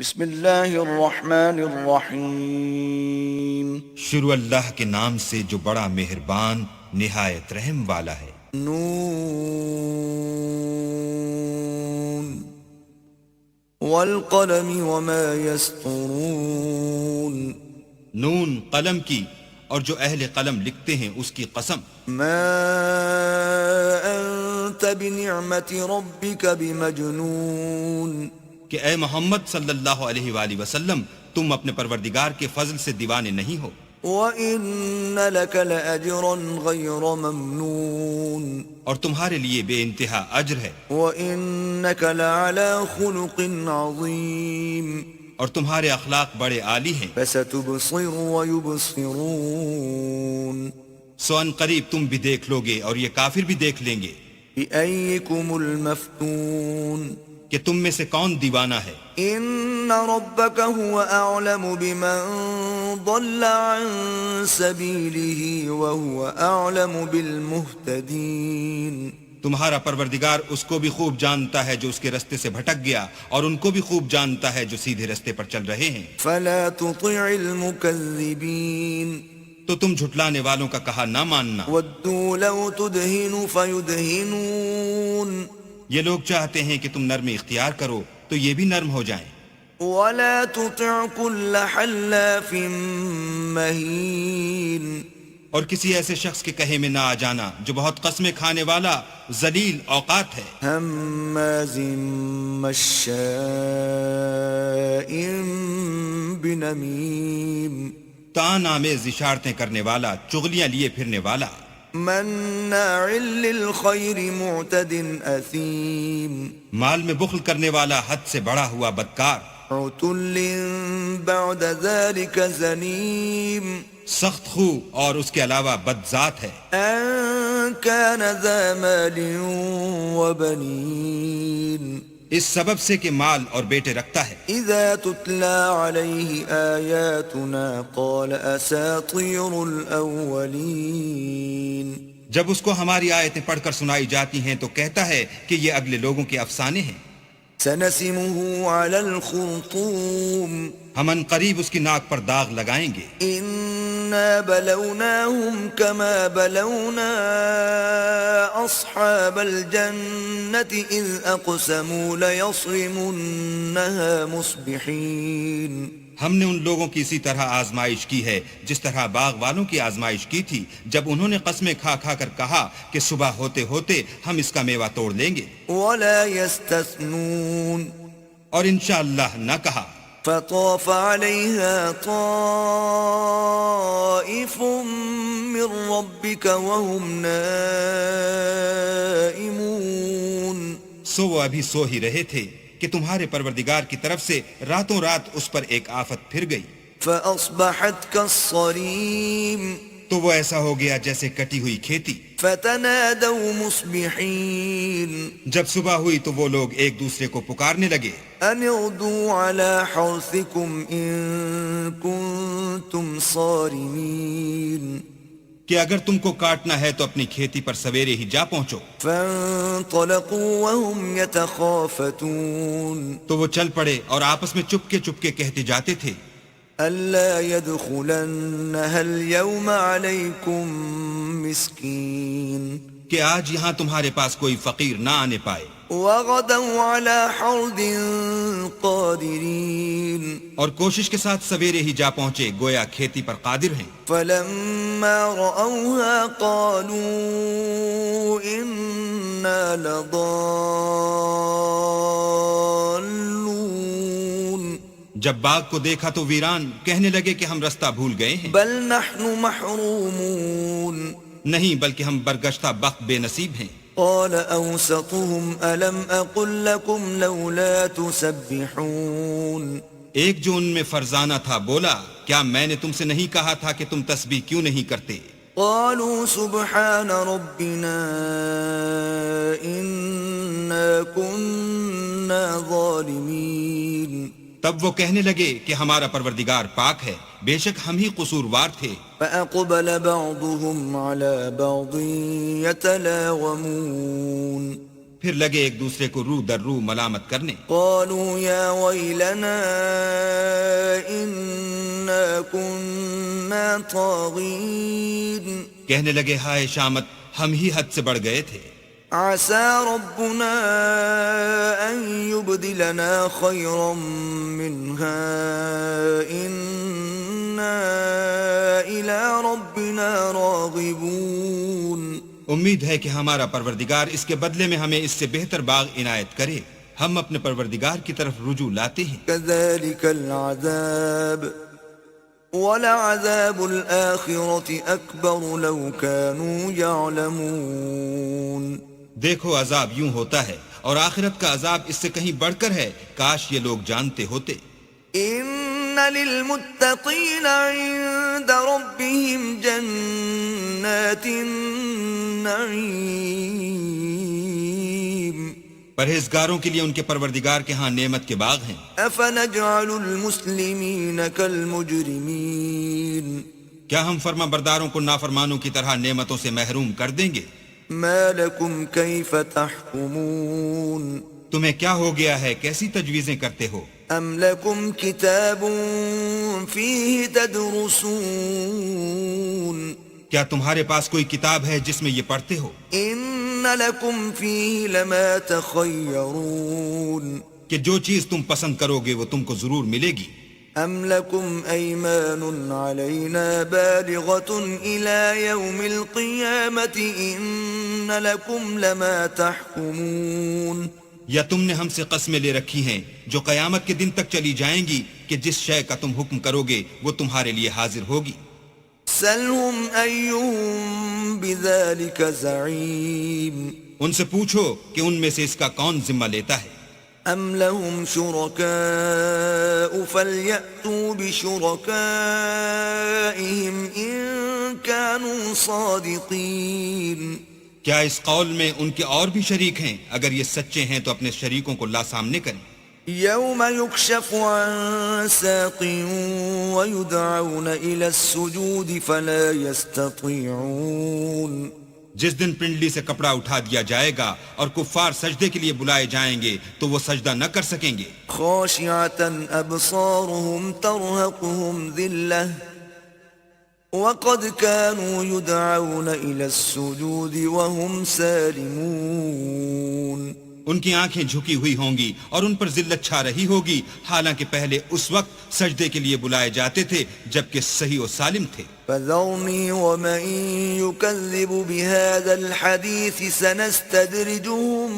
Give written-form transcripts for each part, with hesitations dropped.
بسم اللہ الرحمن الرحیم شروع اللہ کے نام سے جو بڑا مہربان نہایت رحم والا ہے۔ نون والقلم وما يسطرون نون قلم کی اور جو اہل قلم لکھتے ہیں اس کی قسم۔ ما انت بنعمت ربك بمجنون کہ اے محمد صلی اللہ علیہ وآلہ وسلم تم اپنے پروردگار کے فضل سے دیوانے نہیں ہو۔ وَإِنَّ لَكَ لَأَجْرًا غَيْرَ مَمْنُونٍ اور تمہارے لیے بے انتہا اجر ہے۔ وَإِنَّكَ لَعَلَى خُلُقٍ عَظِيمٍ اور تمہارے اخلاق بڑے عالی ہیں۔ فَسَتُبْصِرُ وَيُبْصِرُونَ سو ان قریب تم بھی دیکھ لو گے اور یہ کافر بھی دیکھ لیں گے بِأَيِّكُمُ الْمَفْتُونَ کہ تم میں سے کون دیوانہ ہے۔ إِنَّ رَبَّكَ هُوَ أَعْلَمُ بِمَنْ ضَلَّ عَنْ سَبِيلِهِ وَهُوَ أَعْلَمُ بِالْمُهْتَدِينَ تمہارا پروردگار اس کو بھی خوب جانتا ہے جو اس کے رستے سے بھٹک گیا اور ان کو بھی خوب جانتا ہے جو سیدھے رستے پر چل رہے ہیں۔ فَلَا تُطِعِ الْمُكَذِّبِينَ تو تم جھٹلانے والوں کا کہا نہ ماننا۔ وَدُّوا لَوْ تُدْهِنُ فَيُدْهِنُونَ یہ لوگ چاہتے ہیں کہ تم نرمی اختیار کرو تو یہ بھی نرم ہو جائیں۔ وَلَا تُطِعْ كُلَّ حَلَّافٍ مَّهِينٍ اور کسی ایسے شخص کے کہے میں نہ آ جانا جو بہت قسمیں کھانے والا ذلیل اوقات ہے۔ ہمازٍ مشاء بنمیم تان آمیز اشارتیں کرنے والا، چغلیاں لیے پھرنے والا، مناع للخیر معتد اثیم مال میں بخل کرنے والا، حد سے بڑا ہوا بدکار، عتل بعد ذلك زنیم سخت خو اور اس کے علاوہ بدذات ہے۔ ان كان ذا مال وبنین اس سبب سے کہ مال اور بیٹے رکھتا ہے۔ اذا تتلى عليه آیاتنا قال اساطیر الاولین جب اس کو ہماری آیتیں پڑھ کر سنائی جاتی ہیں تو کہتا ہے کہ یہ اگلے لوگوں کے افسانے ہیں۔ سنسمه على الخرطوم ہم ان قریب اس کی ناک پر داغ لگائیں گے۔ انا بلوناهم كما بلونا اصحاب الجنة اذ اقسموا ليصرمنها مصبحين ہم نے ان لوگوں کی اسی طرح آزمائش کی ہے جس طرح باغ والوں کی آزمائش کی تھی جب انہوں نے قسمیں کھا کھا کر کہا کہ صبح ہوتے ہوتے ہم اس کا میوہ توڑ لیں گے، ولا يستثنون اور انشاءاللہ نہ کہا۔ فطاف عليها طائف من ربك وهم نائمون سو وہ ابھی سو ہی رہے تھے کہ تمہارے پروردگار کی طرف سے راتوں رات اس پر ایک آفت پھر گئی، فأصبحت كالصريم تو وہ ایسا ہو گیا جیسے کٹی ہوئی کھیتی۔ فتنادوا مصبحين جب صبح ہوئی تو وہ لوگ ایک دوسرے کو پکارنے لگے، أن اغدوا على حرثكم إن كنتم صارمين کہ اگر تم کو کاٹنا ہے تو اپنی کھیتی پر سویرے ہی جا پہنچو۔ فانطلقوا وهم يتخافتون تو وہ چل پڑے اور آپس میں چپکے چپکے کہتے جاتے تھے، ألا يدخلنها اليوم عليكم مسكين کہ آج یہاں تمہارے پاس کوئی فقیر نہ آنے پائے، وغدوا على حرد قادرين اور کوشش کے ساتھ سویرے ہی جا پہنچے گویا کھیتی پر قادر ہیں۔ فلما رأوها قالوا إنا لضالون جب باغ کو دیکھا تو ویران کہنے لگے کہ ہم رستہ بھول گئے ہیں، بل نحن محرومون نہیں بلکہ ہم برگشتہ بخت بے نصیب ہیں۔ قال أوسطهم ألم أقل لكم لولا تسبحون ایک جو ان میں فرزانہ تھا بولا، کیا میں نے تم سے نہیں کہا تھا کہ تم تسبیح کیوں نہیں کرتے؟ قالوا سبحان ربنا إنا كنا ظالمين تب وہ کہنے لگے کہ ہمارا پروردگار پاک ہے، بے شک ہم ہی قصوروار تھے۔ فأقبل بعضهم على بعض يتلاومون پھر لگے ایک دوسرے کو رو در رو ملامت کرنے. قالوا يا ويلنا إنا كنا طاغين کہنے لگے ہائے شامت، ہم ہی حد سے بڑھ گئے تھے. عسى ربنا أن يبدلنا خيرا منها إنا إلى ربنا راغبون. امید ہے کہ ہمارا پروردگار اس کے بدلے میں ہمیں اس سے بہتر باغ عنایت کرے. ہم اپنے پروردگار کی طرف رجوع لاتے ہیں. كذلك العذاب ولعذاب الآخرة أكبر لو كانوا يعلمون. دیکھو عذاب یوں ہوتا ہے اور آخرت کا عذاب اس سے کہیں بڑھ کر ہے، کاش یہ لوگ جانتے ہوتے. إن للمتقين عند ربهم جنات النعيم. پرہیزگاروں کے لیے ان کے پروردگار کے ہاں نعمت کے باغ ہیں. أفنجعل المسلمين كالمجرمين. کیا ہم فرما برداروں کو نافرمانوں کی طرح نعمتوں سے محروم کر دیں گے؟ ما لكم كيف تحكمون. تمہیں کیا ہو گیا ہے، کیسی تجویزیں کرتے ہو؟ أم لكم كتاب فيه تدرسون. کیا تمہارے پاس کوئی کتاب ہے جس میں یہ پڑھتے ہو؟ إن لكم فيه لما تخيرون. کہ جو چیز تم پسند کرو گے وہ تم کو ضرور ملے گی. أم لكم أيمان علينا بالغة إلى يوم القيامة إن لكم لما تحكمون. یا تم نے ہم سے قسمیں لے رکھی ہیں جو قیامت کے دن تک چلی جائیں گی کہ جس شے کا تم حکم کرو گے وہ تمہارے لیے حاضر ہوگی. سلهم أيهم بذلك زعيم. ان سے پوچھو کہ ان میں سے اس کا کون ذمہ لیتا ہے. أم لهم شركاء فليأتوا بشركائهم إن كانوا صادقين. کیا اس قول میں ان کے اور بھی شریک ہیں؟ اگر یہ سچے ہیں تو اپنے شریکوں کو لا سامنے کریں. يوم يكشف عن ساق ويدعون إلى السجود فلا يستطيعون. جس دن پنڈلی سے کپڑا اٹھا دیا جائے گا اور کفار سجدے کے لیے بلائے جائیں گے تو وہ سجدہ نہ کر سکیں گے. خاشعة أبصارهم ترهقهم ذلة وقد كانوا يدعون إلى السجود وهم سالمون. ان کی آنکھیں جھکی ہوئی ہوں گی اور ان پر ذلت چھا رہی ہوگی، حالانکہ پہلے اس وقت سجدے کے لیے بلائے جاتے تھے جبکہ صحیح و سالم تھے. فذرني ومن يكذب بهذا الحديث سنستدرجهم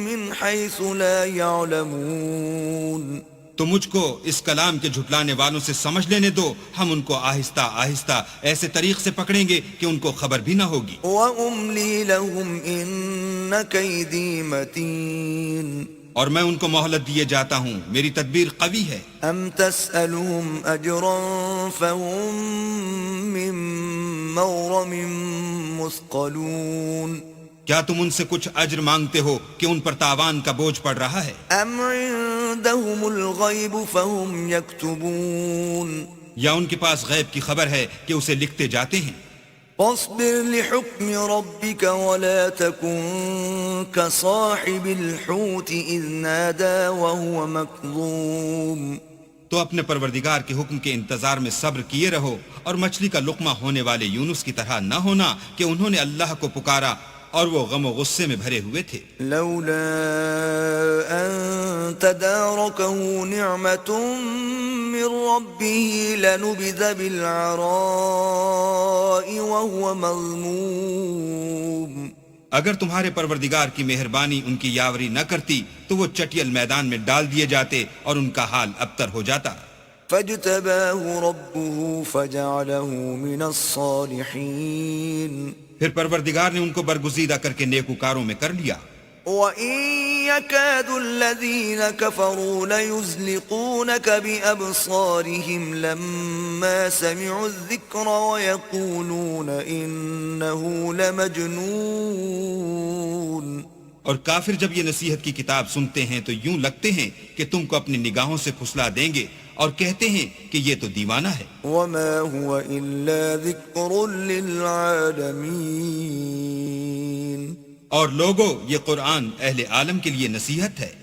من حيث لا يعلمون. تو مجھ کو اس کلام کے جھٹلانے والوں سے سمجھ لینے دو، ہم ان کو آہستہ آہستہ ایسے طریق سے پکڑیں گے کہ ان کو خبر بھی نہ ہوگی. وأملي لهم إن كيدي متين. اور میں ان کو مہلت دیے جاتا ہوں، میری تدبیر قوی ہے. أم تسألهم أجرا فهم من مغرم مثقلون. کیا تم ان سے کچھ اجر مانگتے ہو کہ ان پر تاوان کا بوجھ پڑ رہا ہے؟ أم عندهم الغيب فهم يكتبون. یا ان کے پاس غیب کی خبر ہے کہ اسے لکھتے جاتے ہیں؟ فاصبر لحكم ربك ولا تكن كصاحب الحوت إذ نادى وهو مكظوم. تو اپنے پروردگار کے حکم کے انتظار میں صبر کیے رہو اور مچھلی کا لقمہ ہونے والے یونس کی طرح نہ ہونا کہ انہوں نے اللہ کو پکارا اور وہ غم و غصے میں بھرے ہوئے تھے. لولا أن تداركه نعمة من ربه لنبذ بالعراء وهو مذموم. اگر تمہارے پروردگار کی مہربانی ان کی یاوری نہ کرتی تو وہ چٹیل میدان میں ڈال دیے جاتے اور ان کا حال ابتر ہو جاتا. فاجتباه ربه فجعله من الصالحين. پھر پروردگار نے ان کو برگزیدہ کر کے نیکوکاروں میں کر لیا. وَإِن يَكَادُ الَّذِينَ كَفَرُوا لَيُزْلِقُونَكَ بِأَبْصَارِهِمْ لَمَّا سَمِعُوا الذِّكْرَ وَيَقُولُونَ إِنَّهُ لَمَجْنُونَ. اور کافر جب یہ نصیحت کی کتاب سنتے ہیں تو یوں لگتے ہیں کہ تم کو اپنی نگاہوں سے پھسلا دیں گے اور کہتے ہیں کہ یہ تو دیوانہ ہے. وَمَا هُوَ إِلَّا ذِكْرٌ لِّلْعَالَمِينَ. اور لوگو یہ قرآن اہل عالم کے لیے نصیحت ہے۔